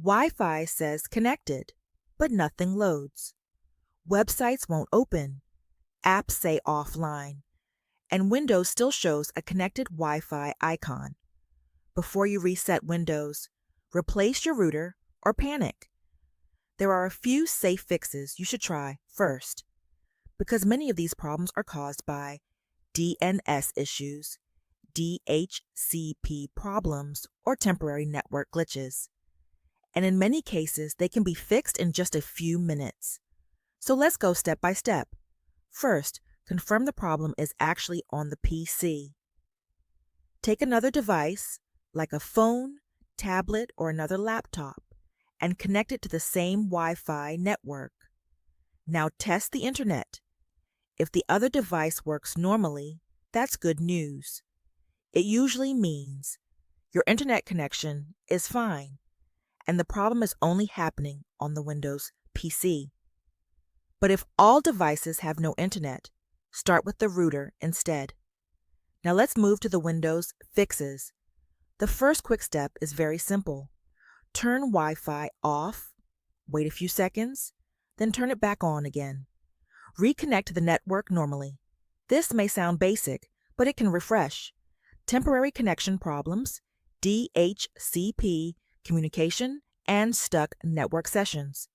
Wi-Fi says connected, but nothing loads. Websites won't open. Apps say offline. And Windows still shows a connected Wi-Fi icon. Before you reset Windows, replace your router or panic. There are a few safe fixes you should try first, because many of these problems are caused by DNS issues, DHCP problems, or temporary network glitches. And in many cases, they can be fixed in just a few minutes. So let's go step by step. First, confirm the problem is actually on the PC. Take another device, like a phone, tablet, or another laptop, and connect it to the same Wi-Fi network. Now test the internet. If the other device works normally, that's good news. It usually means your internet connection is fine, and the problem is only happening on the Windows PC. But if all devices have no internet, start with the router instead. Now let's move to the Windows fixes. The first quick step is very simple. Turn Wi-Fi off, wait a few seconds, then turn it back on again. Reconnect to the network normally. This may sound basic, but it can refresh. Temporary connection problems, DHCP, communication, and stuck network sessions.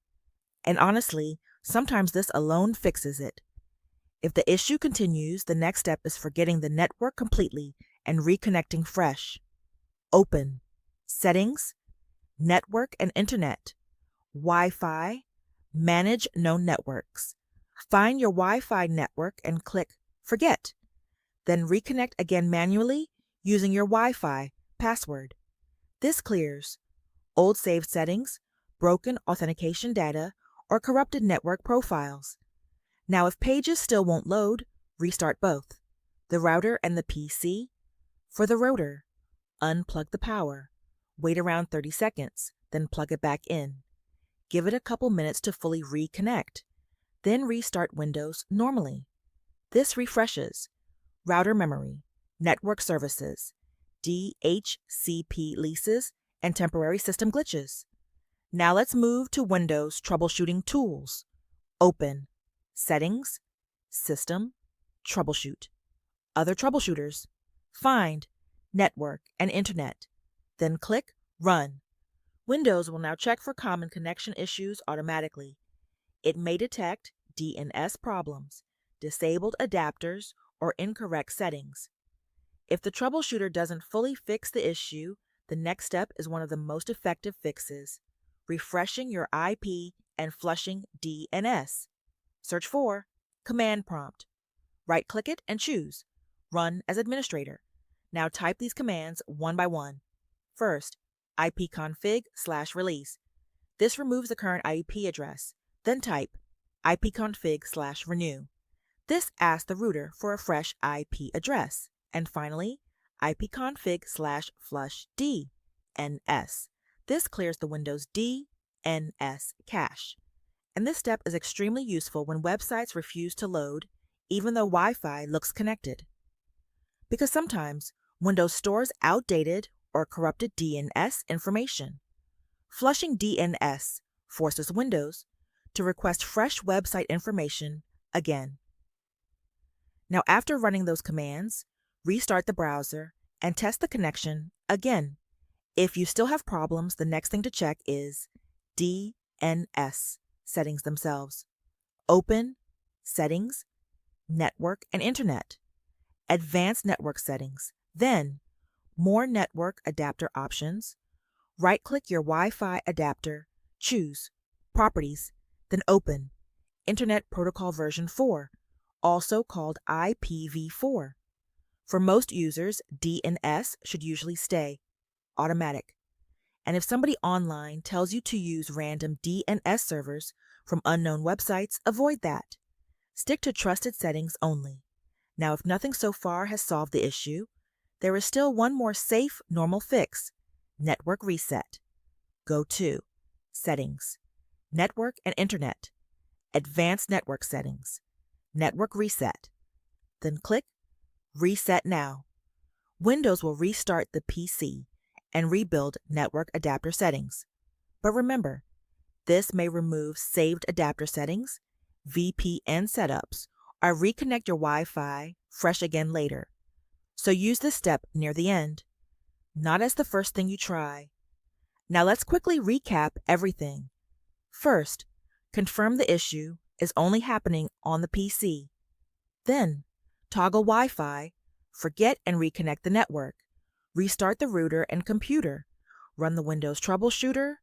And honestly, sometimes this alone fixes it. If the issue continues, the next step is forgetting the network completely and reconnecting fresh. Open Settings, Network and Internet, Wi-Fi, Manage Known Networks. Find your Wi-Fi network and click Forget. Then reconnect again manually using your Wi-Fi password. This clears old saved settings, broken authentication data, or corrupted network profiles. Now, if pages still won't load, restart both, the router and the PC. For the router, unplug the power, wait around 30 seconds, then plug it back in. Give it a couple minutes to fully reconnect, then restart Windows normally. This refreshes router memory, network services, DHCP leases, and temporary system glitches. Now let's move to Windows troubleshooting tools. Open Settings, System, Troubleshoot. Other troubleshooters. Find Network and Internet. Then click Run. Windows will now check for common connection issues automatically. It may detect DNS problems, disabled adapters, or incorrect settings. If the troubleshooter doesn't fully fix the issue, the next step is one of the most effective fixes: refreshing your IP and flushing DNS. Search for Command Prompt. Right-click it and choose Run as Administrator. Now type these commands one by one. First, ipconfig/release. This removes the current IP address. Then type ipconfig/renew. This asks the router for a fresh IP address. And finally, ipconfig/flushdns. This clears the Windows DNS cache. And this step is extremely useful when websites refuse to load, even though Wi-Fi looks connected. Because sometimes Windows stores outdated or corrupted DNS information. Flushing DNS forces Windows to request fresh website information again. Now, after running those commands, restart the browser and test the connection again. If you still have problems, the next thing to check is DNS settings themselves. Open Settings, Network and Internet, Advanced Network Settings, then More Network Adapter Options. Right-click your Wi-Fi adapter, choose Properties, then open Internet Protocol version 4, also called IPv4. For most users, DNS should usually stay automatic. And if somebody online tells you to use random DNS servers from unknown websites, avoid that. Stick to trusted settings only. Now, if nothing so far has solved the issue, there is still one more safe, normal fix: network reset. Go to Settings, Network and Internet, Advanced Network Settings, Network Reset. Then click Reset Now. Windows will restart the PC and rebuild network adapter settings. But remember, this may remove saved adapter settings, VPN setups, or reconnect your Wi-Fi fresh again later. So use this step near the end, not as the first thing you try. Now let's quickly recap everything. First, confirm the issue is only happening on the PC. Then, toggle Wi-Fi, forget and reconnect the network, restart the router and computer, run the Windows troubleshooter,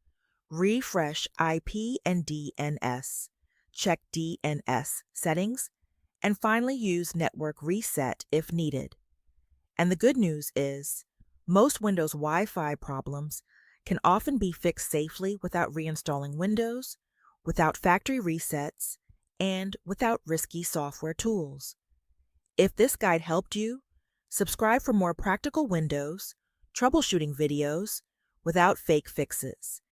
refresh IP and DNS, check DNS settings, and finally use network reset if needed. And the good news is, most Windows Wi-Fi problems can often be fixed safely without reinstalling Windows, without factory resets, and without risky software tools. If this guide helped you, subscribe for more practical Windows troubleshooting videos without fake fixes.